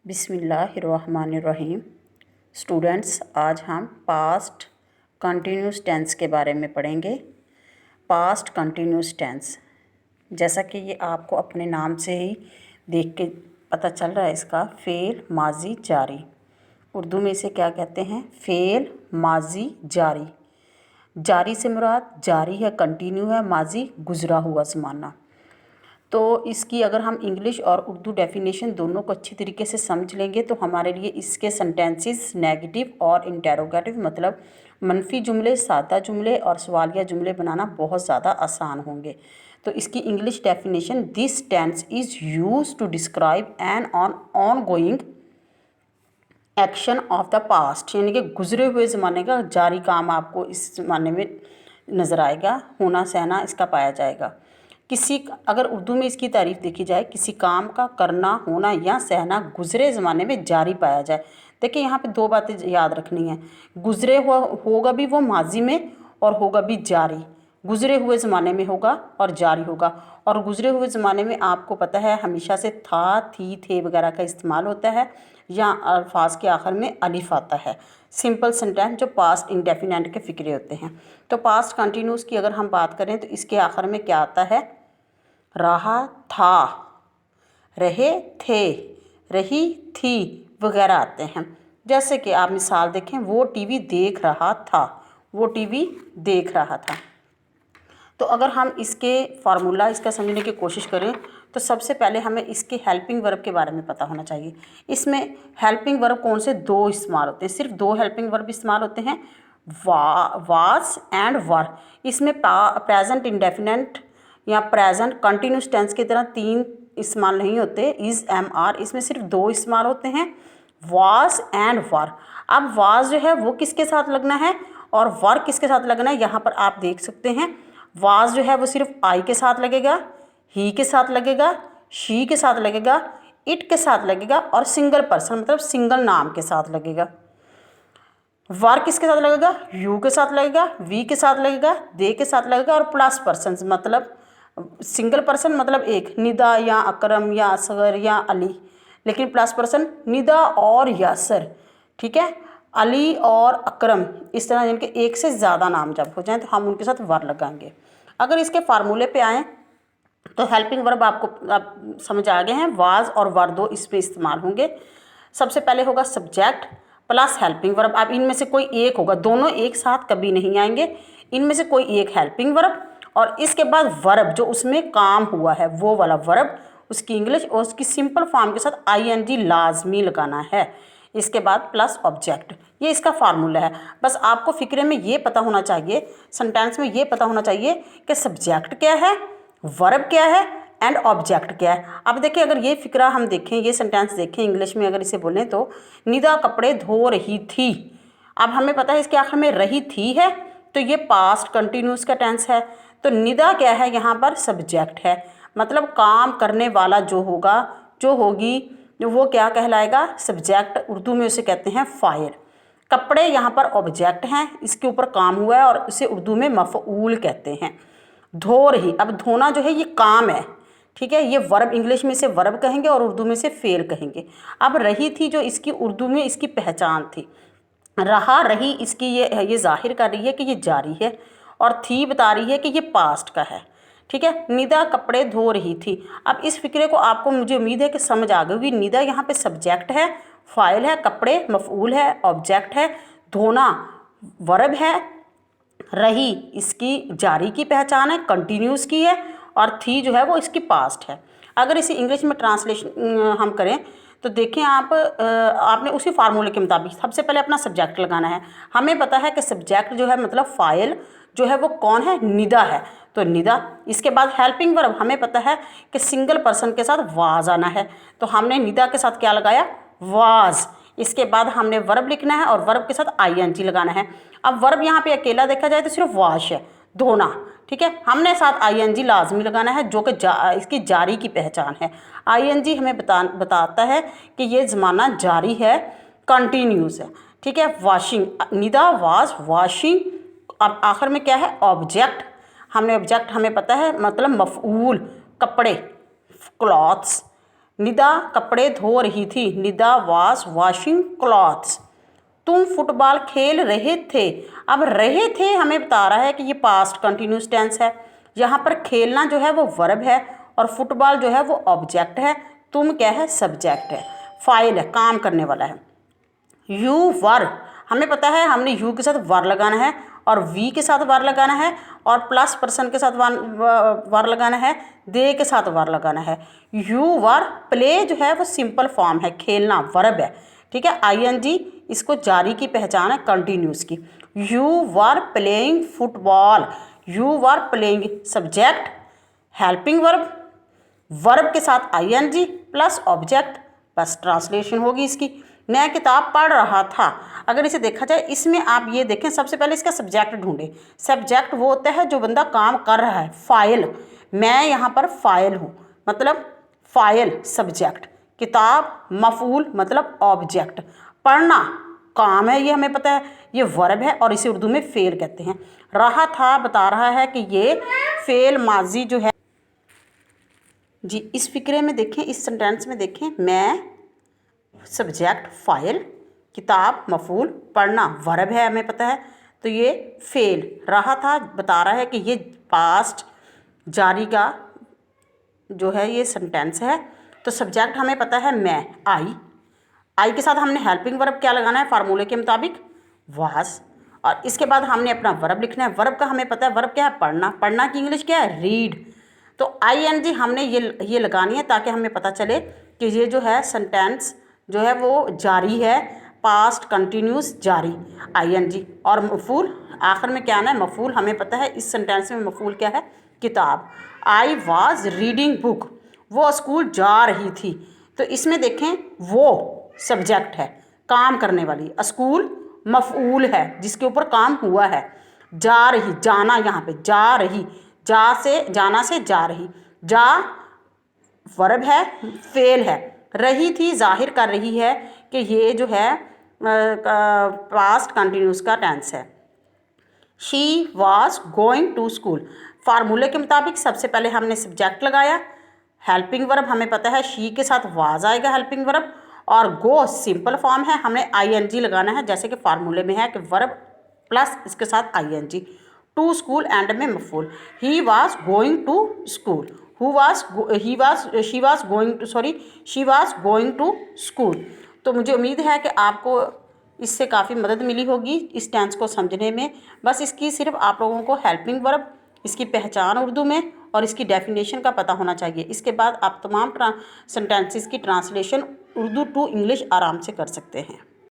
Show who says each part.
Speaker 1: बिस्मिल्लाहिर्रहमानिर्रहीम। स्टूडेंट्स, आज हम पास्ट कंटिन्यूस टेंस के बारे में पढ़ेंगे। पास्ट कंटिन्यूस टेंस, जैसा कि ये आपको अपने नाम से ही देख के पता चल रहा है, इसका फ़ेल माजी जारी। उर्दू में इसे क्या कहते हैं? फ़ेल माजी जारी। जारी से मुराद जारी है, कंटिन्यू है, माजी गुज़रा हुआ ज़माना। तो इसकी अगर हम इंग्लिश और उर्दू डेफिनेशन दोनों को अच्छी तरीके से समझ लेंगे तो हमारे लिए इसके सेंटेंसेस नेगेटिव और इंटेरोगेटिव, मतलब मनफी जुमले, सादा जुमले और सवालिया जुमले बनाना बहुत ज़्यादा आसान होंगे। तो इसकी English definition: this tense is use to describe an ongoing action of the past, यानी कि गुजरे हुए ज़माने का जारी काम आपको इस ज़माने में नज़र आएगा, होना सहना इसका पाया जाएगा। अगर उर्दू में इसकी तारीफ़ देखी जाए, किसी काम का करना, होना या सहना गुजरे ज़माने में जारी पाया जाए। देखिए यहाँ पे दो बातें याद रखनी है, गुजरे हुआ होगा भी वो माजी में और होगा भी जारी। गुजरे हुए ज़माने में होगा और जारी होगा। और गुजरे हुए ज़माने में आपको पता है हमेशा से था, थी, थे वगैरह का इस्तेमाल होता है, या अल्फाज के आखिर में अलिफ आता है। सिंपल सेंटेंस जो पास्ट इंडेफिनिट के फ़िक्रे होते हैं। तो पास्ट कंटिन्यूस की अगर हम बात करें तो इसके आखिर में क्या आता है? रहा था, रहे थे, रही थी वगैरह आते हैं। जैसे कि आप मिसाल देखें, वो टीवी देख रहा था, वो टीवी देख रहा था। तो अगर हम इसके फार्मूला इसका समझने की कोशिश करें तो सबसे पहले हमें इसके हेल्पिंग वर्ब के बारे में पता होना चाहिए। इसमें हेल्पिंग वर्ब कौन से दो इस्तेमाल होते हैं? सिर्फ दो हेल्पिंग वर्ब इस्तेमाल होते हैं, वाज एंड वर। इसमें प्रेजेंट इंडेफिनिट या प्रेजेंट कंटिन्यूस टेंस की तरह तीन इस्तेमाल नहीं होते, इज़, एम, आर। इसमें सिर्फ दो इस्तेमाल होते हैं, वाज एंड वर। अब वाज जो है वो किसके साथ लगना है और वर किसके साथ लगना है, यहाँ पर आप देख सकते हैं। वाज जो है वो सिर्फ आई के साथ लगेगा, ही के साथ लगेगा, शी के साथ लगेगा, इट के साथ लगेगा और सिंगल पर्सन मतलब सिंगल नाम के साथ लगेगा। वर किसके साथ लगेगा? यू के साथ लगेगा, वी के साथ लगेगा, दे के साथ लगेगा और प्लस पर्सन मतलब सिंगल पर्सन मतलब एक, निदा या अकरम या असगर या अली। लेकिन प्लस पर्सन निदा और यासर, ठीक है, अली और अकरम, इस तरह जिनके एक से ज़्यादा नाम जब हो जाएं तो हम उनके साथ वर लगाएंगे। अगर इसके फार्मूले पे आएँ तो हेल्पिंग वर्ब आपको आप समझ आ गए हैं, वाज और वर दो इस पे इस्तेमाल होंगे। सबसे पहले होगा सब्जेक्ट प्लस हेल्पिंग वर्ब। अब इनमें से कोई एक होगा, दोनों एक साथ कभी नहीं आएंगे, इनमें से कोई एक हेल्पिंग वर्ब और इसके बाद वर्ब जो उसमें काम हुआ है वो वाला वर्ब, उसकी इंग्लिश और उसकी सिंपल फॉर्म के साथ आईएनजी लाजमी लगाना है। इसके बाद प्लस ऑब्जेक्ट, ये इसका फार्मूला है। बस आपको फिक्रे में ये पता होना चाहिए, सेंटेंस में ये पता होना चाहिए कि सब्जेक्ट क्या है, वर्ब क्या है एंड ऑब्जेक्ट क्या है। अब देखिए अगर ये फिक्रा हम देखें, ये सेंटेंस देखें इंग्लिश में, अगर इसे बोलें तो निदा कपड़े धो रही थी। अब हमें पता है इसके आखिर में रही थी है तो ये पास्ट कंटिन्यूस का टेंस है। तो निदा क्या है? यहाँ पर सब्जेक्ट है, मतलब काम करने वाला जो होगा, जो होगी, वो क्या कहलाएगा? सब्जेक्ट। उर्दू में उसे कहते हैं फाइल। कपड़े यहाँ पर ऑब्जेक्ट हैं, इसके ऊपर काम हुआ है और इसे उर्दू में मफ़ऊल कहते हैं। धो रही, अब धोना जो है ये काम है, ठीक है, ये वर्ब, इंग्लिश में इसे वर्ब कहेंगे और उर्दू में इसे फेल कहेंगे। अब रही थी जो इसकी उर्दू में इसकी पहचान थी, रहा रही इसकी ये जाहिर कर रही है कि ये जारी है और थी बता रही है कि ये पास्ट का है, ठीक है। निदा कपड़े धो रही थी। अब इस फिक्रे को आपको, मुझे उम्मीद है कि समझ आ गई होगी। निदा यहाँ पे सब्जेक्ट है, फाइल है, कपड़े मफऊल है, ऑब्जेक्ट है, धोना वर्ब है, रही इसकी जारी की पहचान है, कंटिन्यूस की है और थी जो है वो इसकी पास्ट है। अगर इसे इंग्लिश में ट्रांसलेशन हम करें तो देखें आप, आपने उसी फार्मूले के मुताबिक सबसे पहले अपना सब्जेक्ट लगाना है। हमें पता है कि सब्जेक्ट जो है मतलब फाइल जो है वो कौन है? निदा है, तो निदा। इसके बाद हेल्पिंग वर्ब, हमें पता है कि सिंगल पर्सन के साथ वाज आना है, तो हमने निदा के साथ क्या लगाया? वाज। इसके बाद हमने वर्ब लिखना है और वर्ब के साथ आईएनजी लगाना है। अब वर्ब यहाँ पे अकेला देखा जाए तो सिर्फ वाश है, धोना, ठीक है। हमने साथ आईएनजी लाजमी लगाना है जो कि इसकी जारी की पहचान है। आईएनजी हमें बताता है कि ये ज़माना जारी है, कंटिन्यूस है, ठीक है। Washing, Nida was washing. अब आखिर में क्या है? ऑब्जेक्ट। हमने ऑब्जेक्ट हमें पता है मतलब मफऊल, कपड़े, क्लॉथ्स। निदा कपड़े धो रही थी, निदा वॉज वॉशिंग क्लॉथ्स। तुम फुटबॉल खेल रहे थे। अब रहे थे हमें बता रहा है कि ये पास्ट कंटिन्यूस टेंस है। यहाँ पर खेलना जो है वो वर्ब है और फुटबॉल जो है वो ऑब्जेक्ट है। तुम क्या है, सब्जेक्ट है। फाइल है, काम करने वाला है। यू वर, हमें पता है हमने यू के साथ वर लगाना है और वी के साथ वर लगाना है और प्लस पर्सन के साथ वर लगाना है, दे के साथ वर लगाना है। यू वर, प्ले जो है वो सिंपल फॉर्म है, खेलना वर्ब है, ठीक है। आईएनजी इसको जारी की पहचान है कंटिन्यूस की। You were playing football, you were playing subject, helping verb, verb के साथ आईएनजी प्लस ऑब्जेक्ट, बस ट्रांसलेशन होगी इसकी। मैं किताब पढ़ रहा था। अगर इसे देखा जाए, इसमें आप ये देखें, सबसे पहले इसका सब्जेक्ट ढूंढें। सब्जेक्ट वो होता है जो बंदा काम कर रहा है, फाइल। मैं यहाँ पर फाइल हूँ, मतलब फाइल सब्जेक्ट। किताब मफूल मतलब ऑब्जेक्ट। पढ़ना काम है, ये हमें पता है, ये वर्ब है और इसे उर्दू में फेल कहते हैं। रहा था बता रहा है कि ये फेल माजी जो है जी। इस फिक्रे में देखें, इस सेंटेंस में देखें, मैं सब्जेक्ट फाइल, किताब मफूल, पढ़ना वर्ब है हमें पता है, तो ये फेल। रहा था बता रहा है कि ये पास्ट जारी का जो है ये सेंटेंस है। तो सब्जेक्ट हमें पता है मैं, आई के साथ हमने हेल्पिंग वर्ब क्या लगाना है फार्मूले के मुताबिक, वाज। और इसके बाद हमने अपना वर्ब लिखना है। वर्ब का हमें पता है वर्ब क्या है, पढ़ना। पढ़ना की इंग्लिश क्या है, रीड। तो आईएनजी हमने ये लगानी है ताकि हमें पता चले कि ये जो है सेंटेंस जो है वो जारी है, पास्ट कंटिन्यूस जारी, आईएनजी। और मफूल आखिर में क्या आना है, मफूल। हमें पता है इस सेंटेंस में मफूल क्या है, किताब। आई वाज रीडिंग बुक, वो स्कूल जा रही थी। तो इसमें देखें वो सब्जेक्ट है, काम करने वाली। स्कूल मफूल है जिसके ऊपर काम हुआ है। जा रही, जाना, यहाँ पे जा रही, जा से, जाना से जा रही, जा वर्ब है, फेल है। रही थी जाहिर कर रही है कि ये जो है पास्ट कंटिन्यूस का टेंस है। She was going to school, फार्मूले के मुताबिक सबसे पहले हमने सब्जेक्ट लगाया। हेल्पिंग वर्ब हमें पता है शी के साथ वाज आएगा हेल्पिंग वर्ब, और गो सिंपल फॉर्म है, हमने आईएनजी लगाना है जैसे कि फार्मूले में है कि वर्ब प्लस इसके साथ आईएनजी। टू स्कूल एंड में मफूल। He was going to school, she was going to school. तो मुझे उम्मीद है कि आपको इससे काफ़ी मदद मिली होगी इस टेंस को समझने में। बस इसकी सिर्फ आप लोगों को हेल्पिंग वर्ब, इसकी पहचान उर्दू में और इसकी डेफिनेशन का पता होना चाहिए। इसके बाद आप तमाम सेंटेंसेस की ट्रांसलेशन उर्दू टू इंग्लिश आराम से कर सकते हैं।